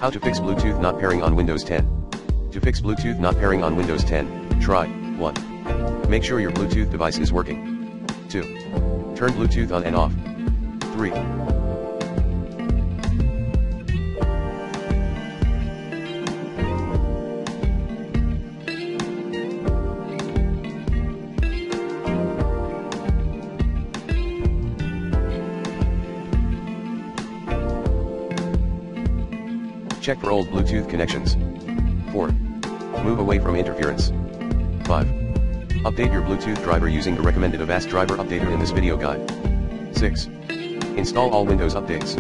How to fix Bluetooth not pairing on Windows 10. To fix Bluetooth not pairing on Windows 10, try 1. Make sure your Bluetooth device is working. 2. Turn Bluetooth on and off. 3. Check for old Bluetooth connections. 4. Move away from interference. 5. Update your Bluetooth driver using the recommended Avast driver updater in this video guide. 6. Install all Windows updates.